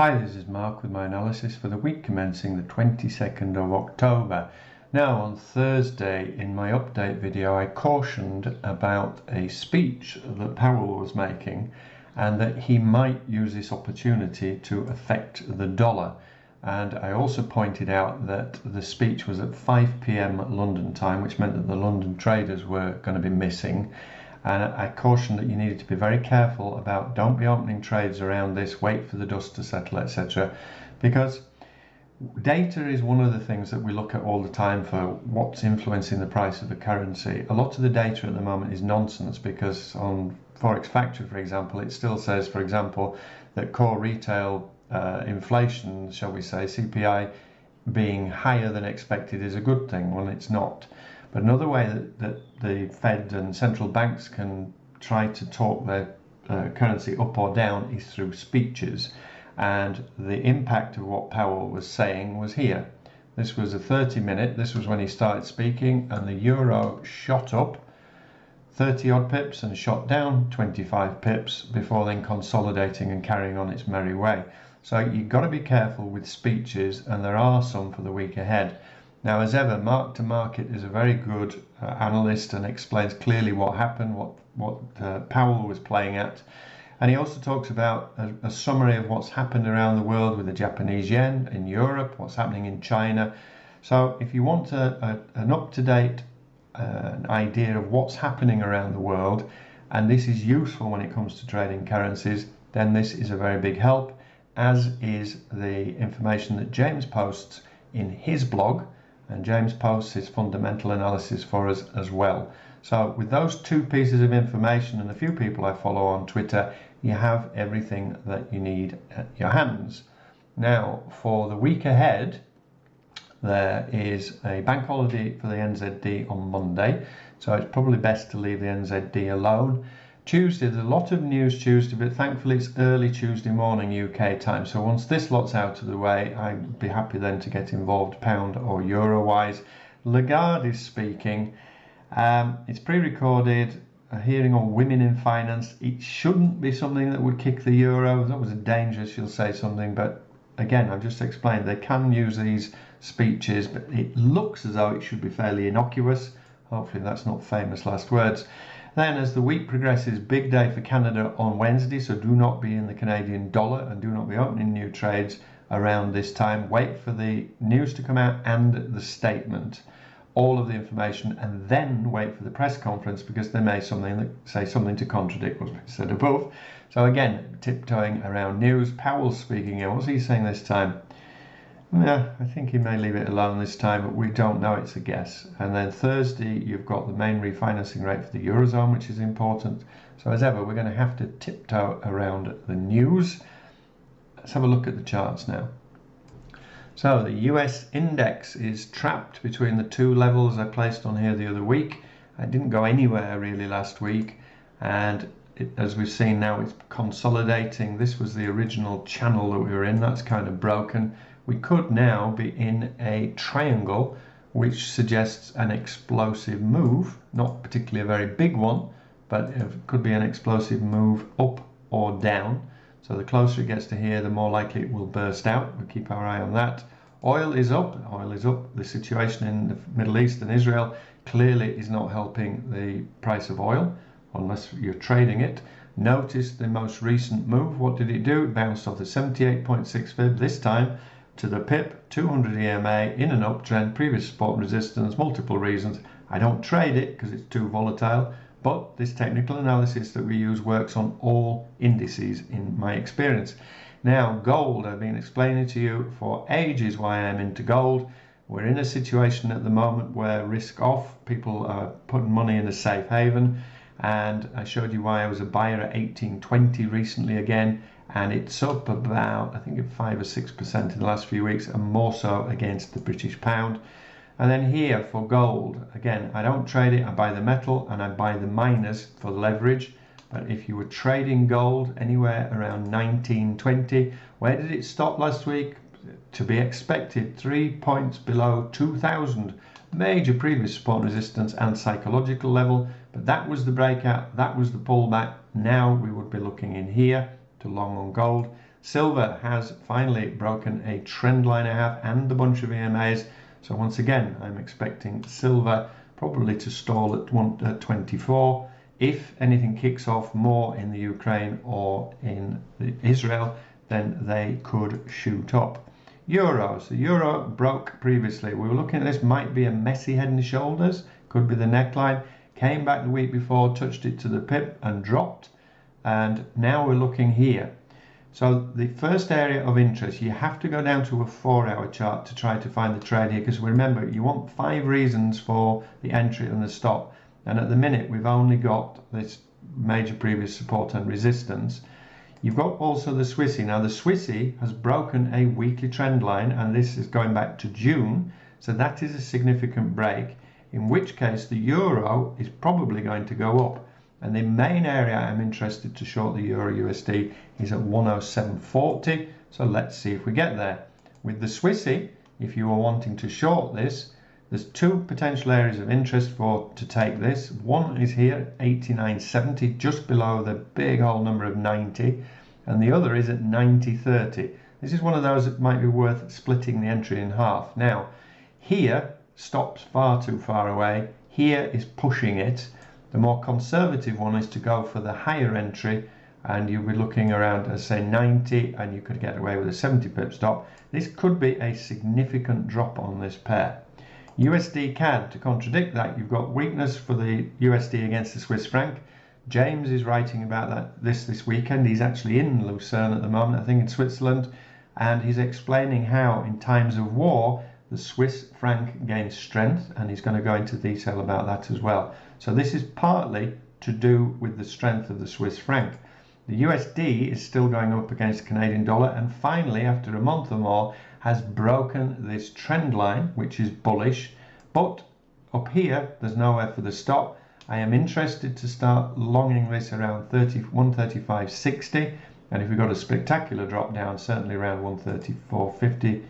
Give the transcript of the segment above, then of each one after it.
Hi, this is Mark with my analysis for the week commencing the 22nd of October. Now, on Thursday in my update video, I cautioned about a speech that Powell was making and that he might use this opportunity to affect the dollar. And I also pointed out that the speech was at 5 p.m. London time, which meant that the London traders were going to be missing. And I cautioned that you needed to be very careful about don't be opening trades around this, wait for the dust to settle, etc. Because data is one of the things that we look at all the time for what's influencing the price of a currency. A lot of the data at the moment is nonsense because on Forex Factory, for example, it still says, for example, that core retail inflation, shall we say, CPI, being higher than expected is a good thing when it's not. But another way that the Fed and central banks can try to talk their currency up or down is through speeches. And the impact of what Powell was saying was here. This was a 30-minute, this was when he started speaking, and the euro shot up 30 odd pips and shot down 25 pips before then consolidating and carrying on its merry way. So you've got to be careful with speeches, and there are some for the week ahead. Now, as ever, Mark to Market is a very good analyst and explains clearly what happened, what Powell was playing at. And he also talks about a summary of what's happened around the world with the Japanese yen, in Europe, what's happening in China. So if you want an up-to-date idea of what's happening around the world, and this is useful when it comes to trading currencies, then this is a very big help, as is the information that James posts in his blog. And James posts his fundamental analysis for us as well. So with those two pieces of information and a few people I follow on Twitter, you have everything that you need at your hands. Now, for the week ahead, there is a bank holiday for the NZD on Monday, so it's probably best to leave the NZD alone. Tuesday, there's a lot of news Tuesday, but thankfully it's early Tuesday morning UK time. So once this lot's out of the way, I'd be happy then to get involved pound or euro wise. Lagarde is speaking. It's pre-recorded, a hearing on women in finance. It shouldn't be something that would kick the euro. That was a danger, she'll say something. But again, I've just explained they can use these speeches, but it looks as though it should be fairly innocuous. Hopefully that's not famous last words. Then as the week progresses, big day for Canada on Wednesday, so do not be in the Canadian dollar and do not be opening new trades around this time. Wait for the news to come out and the statement, all of the information, and then wait for the press conference because they may say something to contradict what's been said above. So again, tiptoeing around news. Powell's speaking here. What's he saying this time? Yeah, I think he may leave it alone this time, but we don't know, it's a guess. And then Thursday, you've got the main refinancing rate for the Eurozone, which is important. So as ever, we're going to have to tiptoe around the news. Let's have a look at the charts now. So the US index is trapped between the two levels I placed on here the other week. It didn't go anywhere really last week, and as we've seen now, it's consolidating. This was the original channel that we were in. That's kind of broken. We could now be in a triangle, which suggests an explosive move, not particularly a very big one, but it could be an explosive move up or down. So the closer it gets to here, the more likely it will burst out. We'll keep our eye on that. Oil is up. Oil is up. The situation in the Middle East and Israel clearly is not helping the price of oil, unless you're trading it. Notice the most recent move. What did it do? It bounced off the 78.6 fib this time to the pip, 200 EMA in an uptrend, previous support and resistance, multiple reasons. I don't trade it because it's too volatile, but this technical analysis that we use works on all indices in my experience. Now, gold, I've been explaining to you for ages why I'm into gold. We're in a situation at the moment where risk off, people are putting money in a safe haven, and I showed you why I was a buyer at 1820 recently again, and it's up about, I think, 5 or 6% in the last few weeks, and more so against the British pound. And then here for gold, again, I don't trade it, I buy the metal and I buy the miners for leverage. But if you were trading gold anywhere around 1920, where did it stop last week? To be expected, 3 points below 2000. Major previous support resistance and psychological level, but that was the breakout, that was the pullback. Now we would be looking in here to long on gold. Silver has finally broken a trend line I have and a bunch of EMAs. So once again, I'm expecting silver probably to stall at 24. If anything kicks off more in the Ukraine or in Israel, then they could shoot up. Euros. The euro broke previously. We were looking at this, might be a messy head and shoulders, could be the neckline. Came back the week before, touched it to the pip and dropped. And now we're looking here. So the first area of interest, you have to go down to a 4-hour chart to try to find the trade here, because remember, you want 5 reasons for the entry and the stop. And at the minute, we've only got this major previous support and resistance. You've got also the Swissy. Now the Swissy has broken a weekly trend line, and this is going back to June. So that is a significant break, in which case the euro is probably going to go up. And the main area I'm interested to short the euro USD is at 107.40. So let's see if we get there. With the Swissy, if you are wanting to short this, there's 2 potential areas of interest to take this. One is here, 89.70, just below the big whole number of 90. And the other is at 90.30. This is one of those that might be worth splitting the entry in half. Now, here stops far too far away. Here is pushing it. The more conservative one is to go for the higher entry, and you'll be looking around at say 90, and you could get away with a 70 pip stop. This could be a significant drop on this pair. USD CAD, to contradict that, you've got weakness for the USD against the Swiss franc. James is writing about this weekend. He's actually in Lucerne at the moment, I think in Switzerland, and he's explaining how in times of war the Swiss franc gains strength, and he's going to go into detail about that as well. So this is partly to do with the strength of the Swiss franc. The USD is still going up against the Canadian dollar, and finally, after a month or more, has broken this trend line, which is bullish. But up here, there's nowhere for the stop. I am interested to start longing this around 135.60, and if we got a spectacular drop down, certainly around 134.50.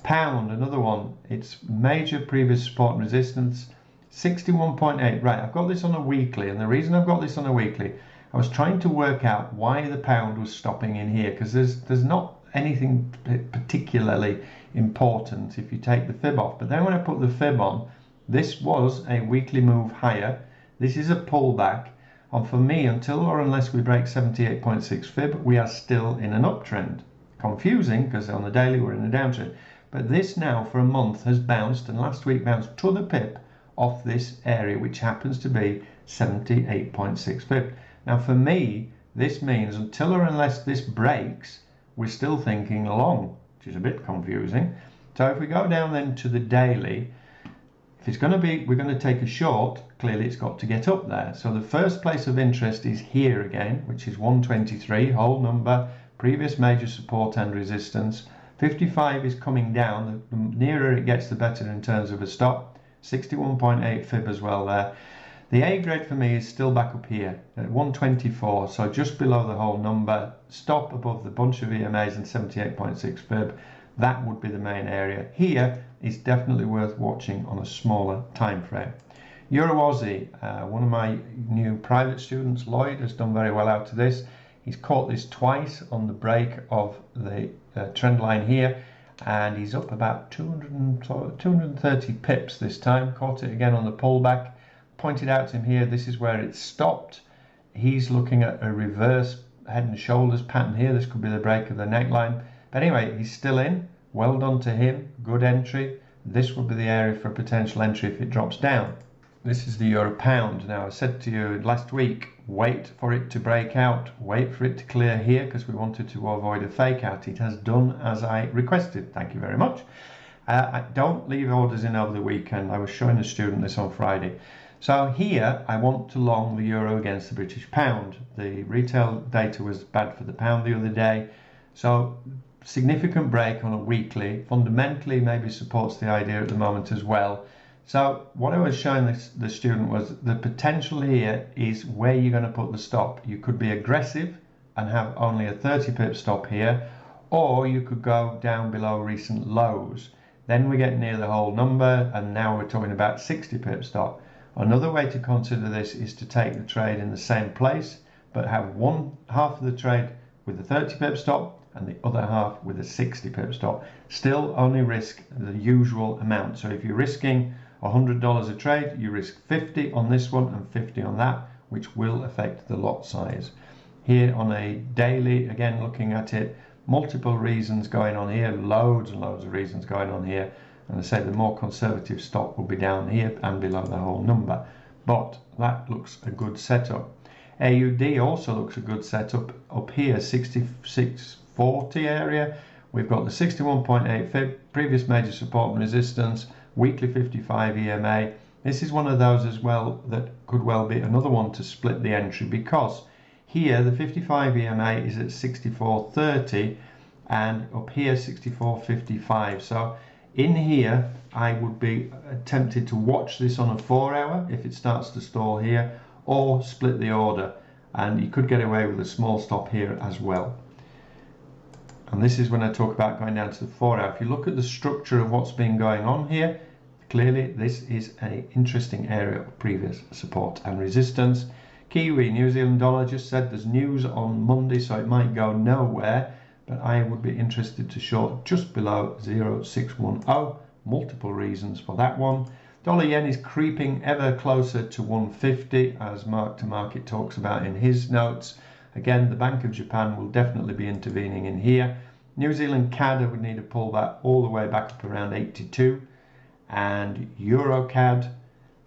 Pound, another one, its major previous support and resistance, 61.8. Right, I've got this on a weekly, and the reason I've got this on a weekly, I was trying to work out why the pound was stopping in here, because there's not anything particularly important if you take the fib off. But then when I put the fib on, this was a weekly move higher. This is a pullback, and for me, until or unless we break 78.6 fib, we are still in an uptrend. Confusing, because on the daily we're in a downtrend. But this now for a month has bounced, and last week bounced to the pip off this area, which happens to be 78.6 pip. Now for me, this means until or unless this breaks, we're still thinking long, which is a bit confusing. So if we go down then to the daily, if it's going to be, we're going to take a short, clearly it's got to get up there. So the first place of interest is here again, which is 123, whole number, previous major support and resistance. 55 is coming down. The nearer it gets, the better in terms of a stop. 61.8 fib as well there. The A grade for me is still back up here at 124, so just below the whole number. Stop above the bunch of EMAs and 78.6 fib. That would be the main area. Here is definitely worth watching on a smaller time frame. Euro Aussie, one of my new private students, Lloyd, has done very well out of this. He's caught this twice on the break of the trend line here, and he's up about 230 pips this time. Caught it again on the pullback. Pointed out to him here, this is where it stopped. He's looking at a reverse head and shoulders pattern here. This could be the break of the neckline. But anyway, he's still in. Well done to him. Good entry. This would be the area for a potential entry if it drops down. This is the euro pound. Now, I said to you last week, wait for it to break out. Wait for it to clear here, because we wanted to avoid a fake out. It has done as I requested. Thank you very much. Don't leave orders in over the weekend. I was showing a student this on Friday. So here I want to long the euro against the British pound. The retail data was bad for the pound the other day. So significant break on a weekly, fundamentally maybe supports the idea at the moment as well. So what I was showing the student was the potential here is where you're going to put the stop. You could be aggressive and have only a 30 pip stop here, or you could go down below recent lows. Then we get near the whole number, and now we're talking about 60 pip stop. Another way to consider this is to take the trade in the same place, but have one half of the trade with the 30 pip stop and the other half with a 60 pip stop. Still only risk the usual amount. So if you're risking $100 a trade, you risk 50 on this one and 50 on that, which will affect the lot size. Here on a daily, again looking at it, multiple reasons going on here, loads and loads of reasons going on here. And I say the more conservative stop will be down here and below the whole number. But that looks a good setup. AUD also looks a good setup up here, 6640 area. We've got the 61.8 fib, previous major support and resistance, weekly 55 EMA. This is one of those as well that could well be another one to split the entry, because here the 55 EMA is at 6430 and up here 6455. So in here I would be tempted to watch this on a 4 hour if it starts to stall here, or split the order, and you could get away with a small stop here as well. And this is when I talk about going down to the 4 hour. If you look at the structure of what's been going on here, clearly this is an interesting area of previous support and resistance. Kiwi, New Zealand dollar, just said there's news on Monday, so it might go nowhere, but I would be interested to short just below 0.610. Multiple reasons for that one. Dollar yen is creeping ever closer to 150, as Mark to Market talks about in his notes. Again, the Bank of Japan will definitely be intervening in here. New Zealand CAD would need to pull that all the way back up around 82. And EURCAD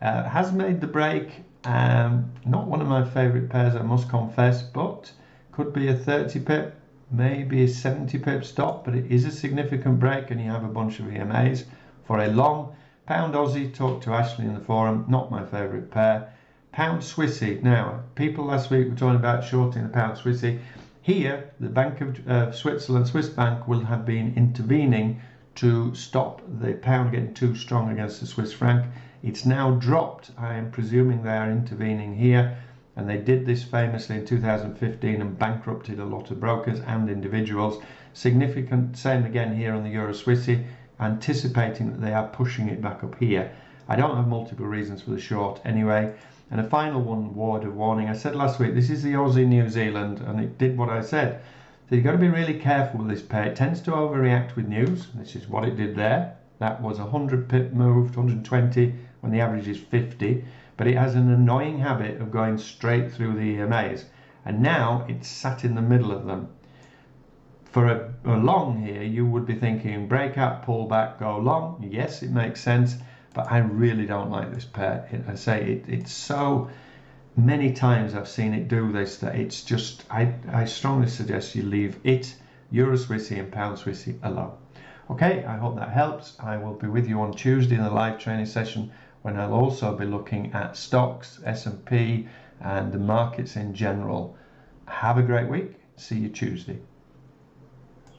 has made the break. Not one of my favourite pairs, I must confess, but could be a 30 pip, maybe a 70 pip stop, but it is a significant break, and you have a bunch of EMAs for a long. Pound Aussie, talked to Ashley in the forum, not my favourite pair. Pound Swissy. Now, people last week were talking about shorting the Pound Swissy. Here, the Bank of Switzerland, Swiss Bank, will have been intervening to stop the pound getting too strong against the Swiss franc. It's now dropped. I am presuming they are intervening here, and they did this famously in 2015 and bankrupted a lot of brokers and individuals. Significant, same again here on the Euro Swissy, anticipating that they are pushing it back up here. I don't have multiple reasons for the short anyway. And a final one word of warning. I said last week, this is the Aussie New Zealand, and it did what I said. So you've got to be really careful with this pair. It tends to overreact with news. This is what it did there. That was 100 pip moved, 120 when the average is 50. But it has an annoying habit of going straight through the EMAs. And now it's sat in the middle of them. For a long here, you would be thinking breakout, pull back, go long. Yes, it makes sense, but I really don't like this pair. I say it's so many times I've seen it do this that it's just, I strongly suggest you leave it, Euro Swissy and Pound Swissy, alone. Okay, I hope that helps. I will be with you on Tuesday in the live training session, when I'll also be looking at stocks, S&P, and the markets in general. Have a great week. See you Tuesday.